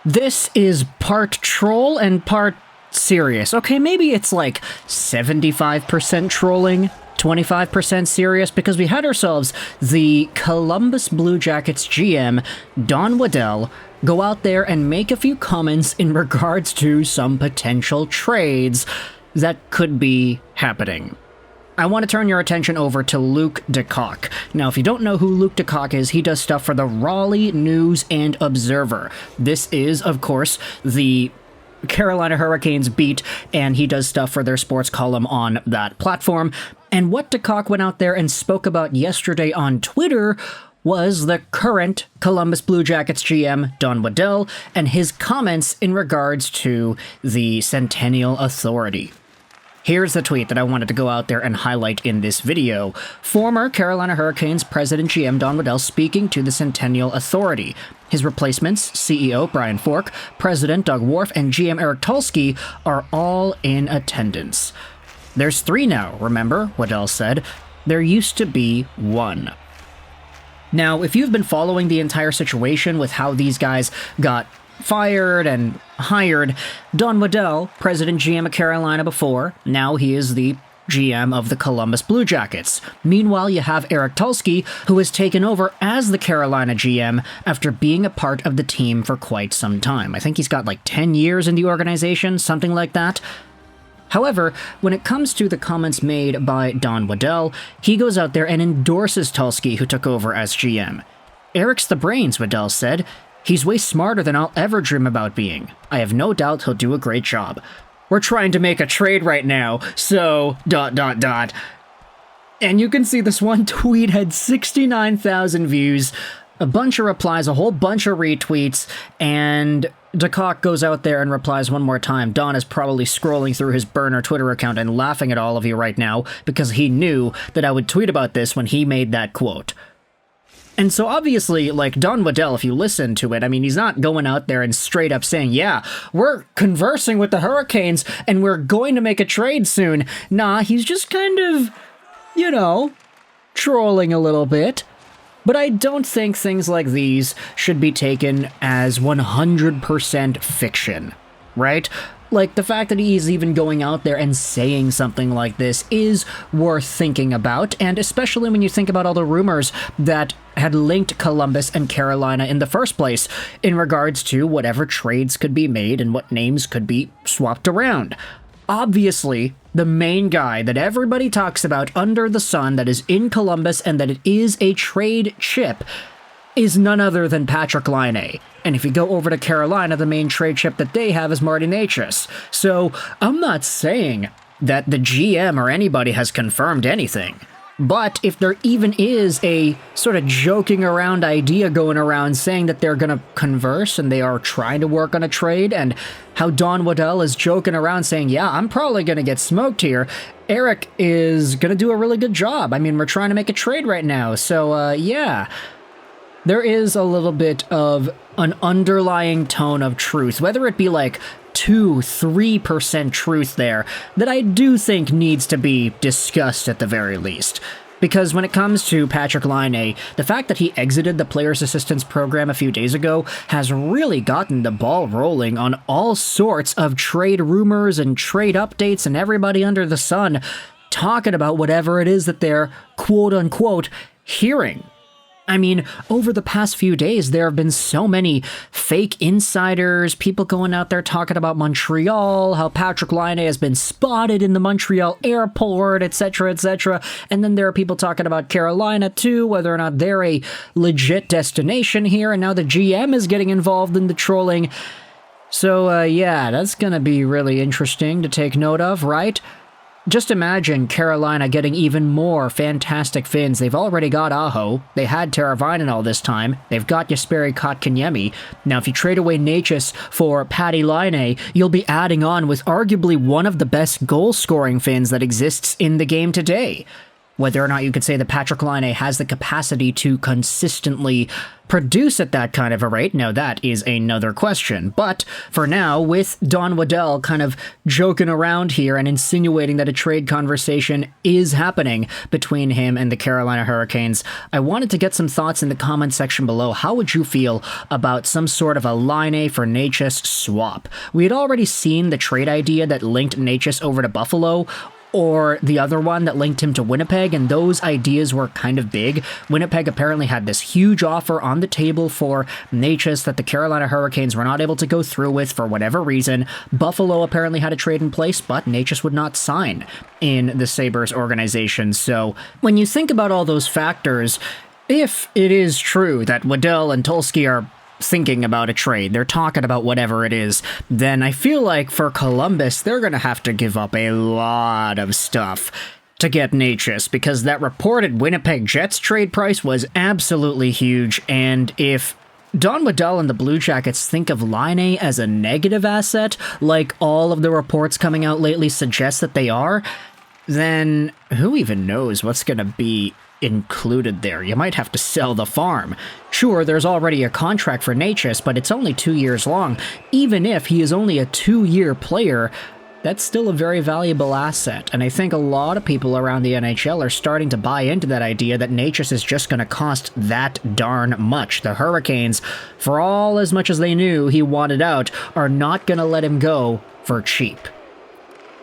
This is part troll and part serious. Okay, maybe it's like 75% trolling, 25% serious, because we had ourselves the Columbus Blue Jackets GM, Don Waddell, go out there and make a few comments in regards to some potential trades that could be happening. I want to turn your attention over to Luke DeCock. Now, if you don't know who Luke DeCock is, he does stuff for the Raleigh News and Observer. This is, of course, the Carolina Hurricanes beat, and he does stuff for their sports column on that platform. And what DeCock went out there and spoke about yesterday on Twitter was the current Columbus Blue Jackets GM, Don Waddell, and his comments in regards to the Centennial Authority. Here's the tweet that I wanted to go out there and highlight in this video. Former Carolina Hurricanes President GM Don Waddell speaking to the Centennial Authority. His replacements, CEO Brian Fork, President Doug Worf, and GM Eric Tulsky are all in attendance. There's 3 now, remember, Waddell said. There used to be 1. Now, if you've been following the entire situation with how these guys got fired and hired, Don Waddell, President GM of Carolina before, now he is the GM of the Columbus Blue Jackets. Meanwhile, you have Eric Tulsky, who has taken over as the Carolina GM after being a part of the team for quite some time. I think he's got like 10 years in the organization, something like that. However, when it comes to the comments made by Don Waddell, he goes out there and endorses Tulsky, who took over as GM. Eric's the brains, Waddell said. He's way smarter than I'll ever dream about being. I have no doubt he'll do a great job. We're trying to make a trade right now, so... ... And you can see this one tweet had 69,000 views, a bunch of replies, a whole bunch of retweets, and DeCock goes out there and replies one more time. Don is probably scrolling through his burner Twitter account and laughing at all of you right now because he knew that I would tweet about this when he made that quote. And so obviously, like, Don Waddell, if you listen to it, I mean, he's not going out there and straight up saying, yeah, we're conversing with the Hurricanes and we're going to make a trade soon. Nah, he's just kind of, you know, trolling a little bit. But I don't think things like these should be taken as 100% fiction, right? Like, the fact that he's even going out there and saying something like this is worth thinking about, and especially when you think about all the rumors that had linked Columbus and Carolina in the first place in regards to whatever trades could be made and what names could be swapped around. Obviously, the main guy that everybody talks about under the sun that is in Columbus and that it is a trade chip is none other than Patrik Laine. And if you go over to Carolina, the main trade chip that they have is Marty Necas. So I'm not saying that the GM or anybody has confirmed anything. But if there even is a sort of joking around idea going around saying that they're going to converse and they are trying to work on a trade, and how Don Waddell is joking around saying, yeah, I'm probably going to get smoked here, Eric is going to do a really good job. I mean, we're trying to make a trade right now. So, yeah. There is a little bit of an underlying tone of truth, whether it be like 2-3% truth there, that I do think needs to be discussed at the very least. Because when it comes to Patrik Laine, the fact that he exited the Players Assistance Program a few days ago has really gotten the ball rolling on all sorts of trade rumors and trade updates and everybody under the sun talking about whatever it is that they're quote-unquote hearing. I mean, over the past few days, there have been so many fake insiders, people going out there talking about Montreal, how Patrik Laine has been spotted in the Montreal airport, etc., etc. And then there are people talking about Carolina, too, whether or not they're a legit destination here, and now the GM is getting involved in the trolling. So, yeah, that's gonna be really interesting to take note of, right? Just imagine Carolina getting even more fantastic Finns. They've already got Aho. They had Teravainen all this time. They've got Jesperi Kotkaniemi. Now, if you trade away Necas for Patty Laine, you'll be adding on with arguably one of the best goal-scoring Finns that exists in the game today. Whether or not you could say that Patrik Laine has the capacity to consistently produce at that kind of a rate, now that is another question. But for now, with Don Waddell kind of joking around here and insinuating that a trade conversation is happening between him and the Carolina Hurricanes, I wanted to get some thoughts in the comment section below. How would you feel about some sort of a Laine for Necas swap? We had already seen the trade idea that linked Necas over to Buffalo, or the other one that linked him to Winnipeg, and those ideas were kind of big. Winnipeg apparently had this huge offer on the table for Necas that the Carolina Hurricanes were not able to go through with for whatever reason. Buffalo apparently had a trade in place, but Necas would not sign in the Sabres organization. So when you think about all those factors, if it is true that Waddell and Tulsky are thinking about a trade, they're talking about whatever it is, then I feel like for Columbus, they're going to have to give up a lot of stuff to get Necas, because that reported Winnipeg Jets trade price was absolutely huge, and if Don Waddell and the Blue Jackets think of Laine as a negative asset, like all of the reports coming out lately suggest that they are, then who even knows what's going to be included there. You might have to sell the farm. Sure, there's already a contract for Necas, but it's only 2 years long. Even if he is only a 2-year player, that's still a very valuable asset, and I think a lot of people around the NHL are starting to buy into that idea that Necas is just going to cost that darn much. The Hurricanes, for all as much as they knew he wanted out, are not going to let him go for cheap.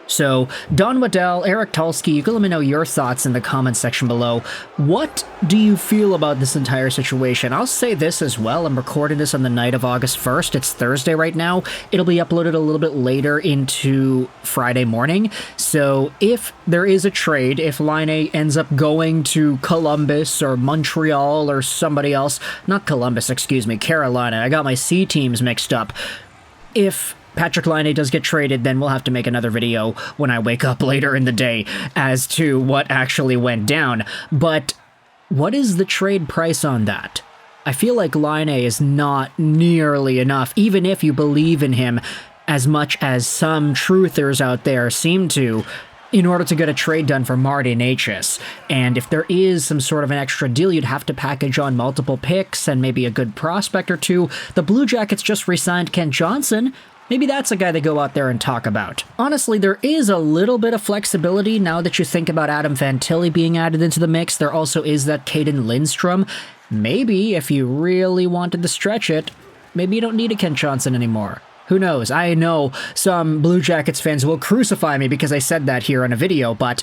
So, Don Waddell, Eric Tulsky, you can let me know your thoughts in the comments section below. What do you feel about this entire situation? I'll say this as well, I'm recording this on the night of August 1st, it's Thursday right now. It'll be uploaded a little bit later into Friday morning, so if there is a trade, if Laine ends up going to Columbus or Montreal or somebody else, not Columbus, excuse me, Carolina, I got my C teams mixed up. If Patrik Laine does get traded, then we'll have to make another video when I wake up later in the day as to what actually went down. But what is the trade price on that? I feel like Laine is not nearly enough, even if you believe in him as much as some truthers out there seem to, in order to get a trade done for Marty Necas. And if there is some sort of an extra deal, you'd have to package on multiple picks and maybe a good prospect or two. The Blue Jackets just re-signed Kent Johnson. Maybe that's a guy they go out there and talk about. Honestly, there is a little bit of flexibility now that you think about Adam Fantilli being added into the mix. There also is that Caden Lindstrom. Maybe, if you really wanted to stretch it, maybe you don't need a Kent Johnson anymore. Who knows? I know some Blue Jackets fans will crucify me because I said that here in a video, but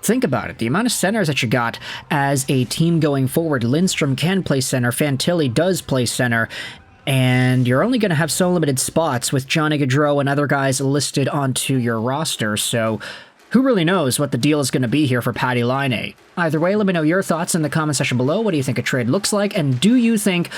think about it. The amount of centers that you got as a team going forward. Lindstrom can play center. Fantilli does play center. And you're only going to have so limited spots with Johnny Gaudreau and other guys listed onto your roster, so who really knows what the deal is going to be here for Patty Laine. Either way, let me know your thoughts in the comment section below. What do you think a trade looks like? And do you think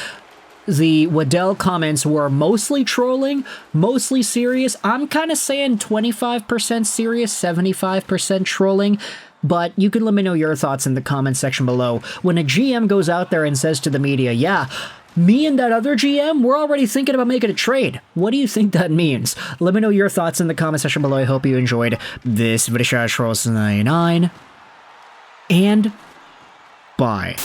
the Waddell comments were mostly trolling, mostly serious? I'm kind of saying 25% serious, 75% trolling. But you can let me know your thoughts in the comment section below. When a GM goes out there and says to the media, yeah, me and that other GM, we're already thinking about making a trade. What do you think that means? Let me know your thoughts in the comment section below. I hope you enjoyed this video. Trolls 99. And bye.